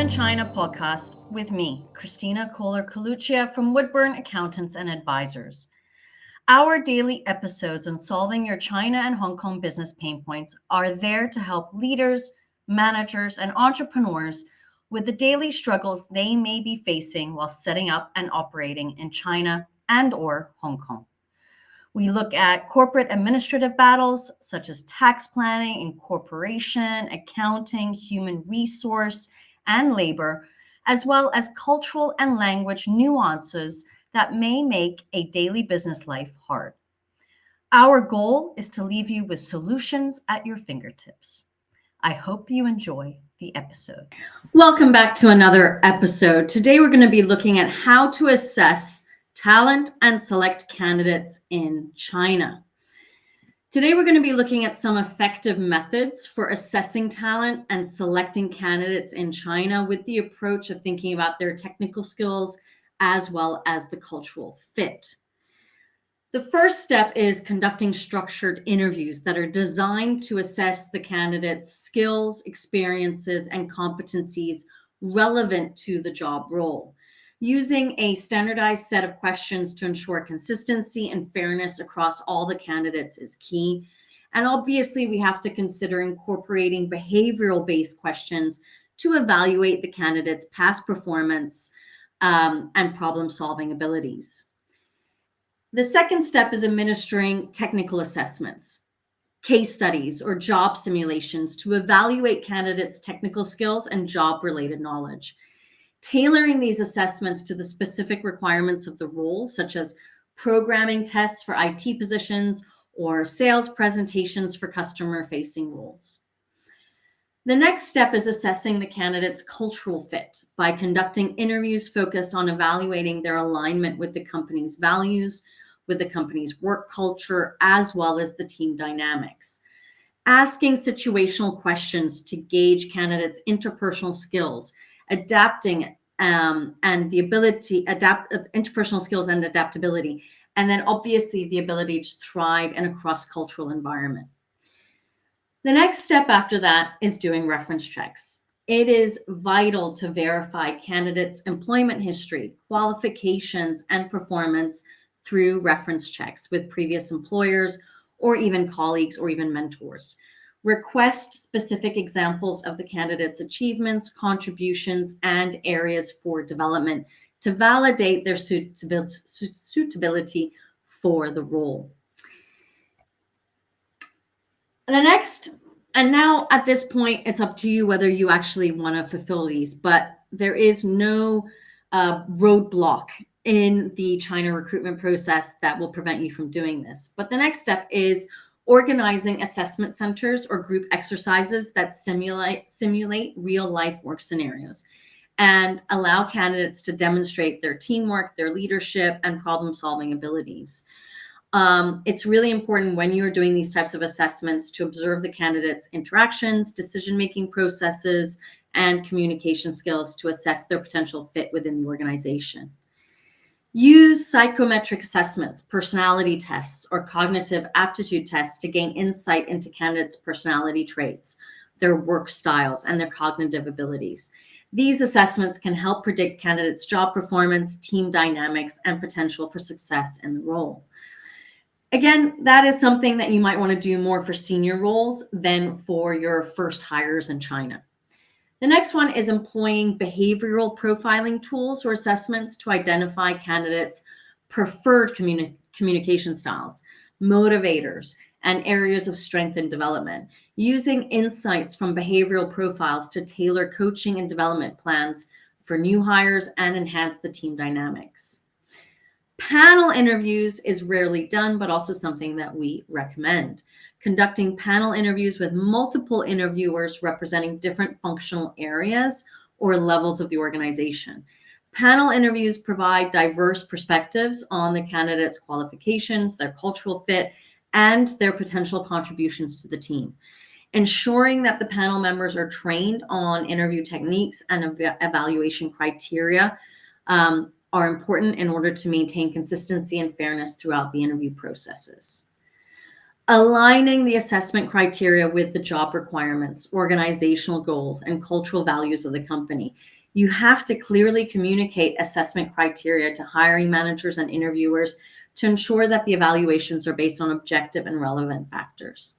in China podcast with me, Christina Kohler-Coluccia from Woodburn Accountants and Advisors. Our daily episodes on solving your China and Hong Kong business pain points are there to help leaders, managers, and entrepreneurs with the daily struggles they may be facing while setting up and operating in China and/or Hong Kong. We look at corporate administrative battles such as tax planning, incorporation, accounting, human resource, and labor, as well as cultural and language nuances that may make a daily business life hard. Our goal is to leave you with solutions at your fingertips. I hope you enjoy the episode. Welcome back to another episode. Today we're going to be looking at how to assess talent and select candidates in China. Today, we're going to be looking at some effective methods for assessing talent and selecting candidates in China with the approach of thinking about their technical skills as well as the cultural fit. The first step is conducting structured interviews that are designed to assess the candidate's skills, experiences, and competencies relevant to the job role. Using a standardized set of questions to ensure consistency and fairness across all the candidates is key. And obviously, we have to consider incorporating behavioral-based questions to evaluate the candidate's past performance and problem-solving abilities. The second step is administering technical assessments, case studies, or job simulations to evaluate candidates' technical skills and job-related knowledge. Tailoring these assessments to the specific requirements of the role, such as programming tests for IT positions or sales presentations for customer-facing roles. The next step is assessing the candidate's cultural fit by conducting interviews focused on evaluating their alignment with the company's values, with the company's work culture, as well as the team dynamics. Asking situational questions to gauge candidates' interpersonal skills, adapting and the ability interpersonal skills and adaptability, and then obviously the ability to thrive in a cross-cultural environment. The next step after that is doing reference checks. It is vital to verify candidates' employment history, qualifications, and performance through reference checks with previous employers or even colleagues or even mentors. Request specific examples of the candidate's achievements, contributions, and areas for development to validate their suitability for the role. And now at this point, it's up to you whether you actually want to fulfill these, but there is no roadblock in the China recruitment process that will prevent you from doing this. But the next step is organizing assessment centers or group exercises that simulate real-life work scenarios and allow candidates to demonstrate their teamwork, their leadership, and problem-solving abilities. It's really important when you're doing these types of assessments to observe the candidates' interactions, decision-making processes, and communication skills to assess their potential fit within the organization. Use psychometric assessments, personality tests, or cognitive aptitude tests to gain insight into candidates' personality traits, their work styles, and their cognitive abilities. These assessments can help predict candidates' job performance, team dynamics, and potential for success in the role. Again, that is something that you might want to do more for senior roles than for your first hires in China. The next one is employing behavioral profiling tools or assessments to identify candidates' preferred communication styles, motivators, and areas of strength and development, using insights from behavioral profiles to tailor coaching and development plans for new hires and enhance the team dynamics. Panel interviews is rarely done, but also something that we recommend. Conducting panel interviews with multiple interviewers representing different functional areas or levels of the organization. Panel interviews provide diverse perspectives on the candidates' qualifications, their cultural fit, and their potential contributions to the team. Ensuring that the panel members are trained on interview techniques and evaluation criteria are important in order to maintain consistency and fairness throughout the interview processes. Aligning the assessment criteria with the job requirements, organizational goals, and cultural values of the company. You have to clearly communicate assessment criteria to hiring managers and interviewers to ensure that the evaluations are based on objective and relevant factors.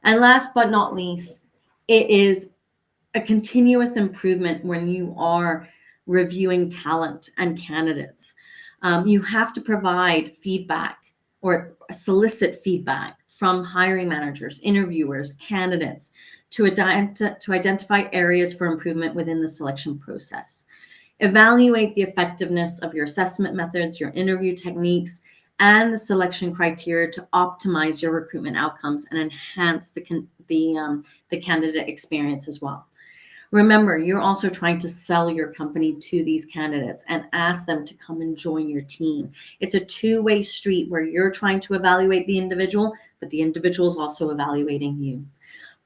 And last but not least, it is a continuous improvement when you are reviewing talent and candidates. You have to provide feedback or solicit feedback from hiring managers, interviewers, candidates to identify areas for improvement within the selection process. Evaluate the effectiveness of your assessment methods, your interview techniques, and the selection criteria to optimize your recruitment outcomes and enhance the candidate experience as well. Remember, you're also trying to sell your company to these candidates and ask them to come and join your team. It's a two-way street where you're trying to evaluate the individual, but the individual is also evaluating you.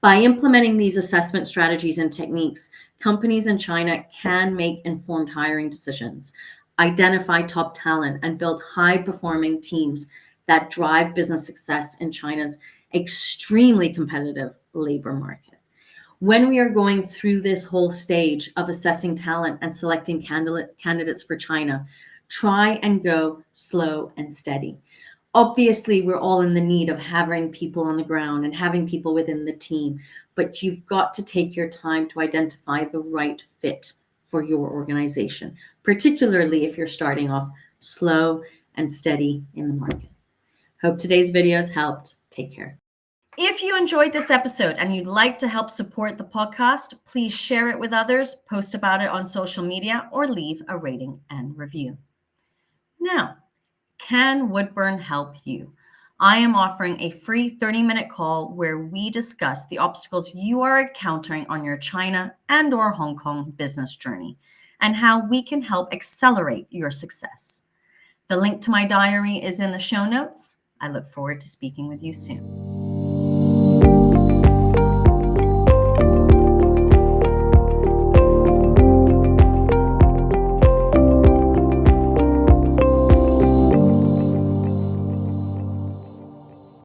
By implementing these assessment strategies and techniques, companies in China can make informed hiring decisions, identify top talent, and build high-performing teams that drive business success in China's extremely competitive labor market. When we are going through this whole stage of assessing talent and selecting candidates for China, try and go slow and steady. Obviously, we're all in the need of having people on the ground and having people within the team, but you've got to take your time to identify the right fit for your organization, particularly if you're starting off slow and steady in the market. Hope today's videos helped. Take care. If you enjoyed this episode and you'd like to help support the podcast, please share it with others, post about it on social media, or leave a rating and review. Now, can Woodburn help you? I am offering a free 30-minute call where we discuss the obstacles you are encountering on your China and/or Hong Kong business journey and how we can help accelerate your success. The link to my diary is in the show notes. I look forward to speaking with you soon.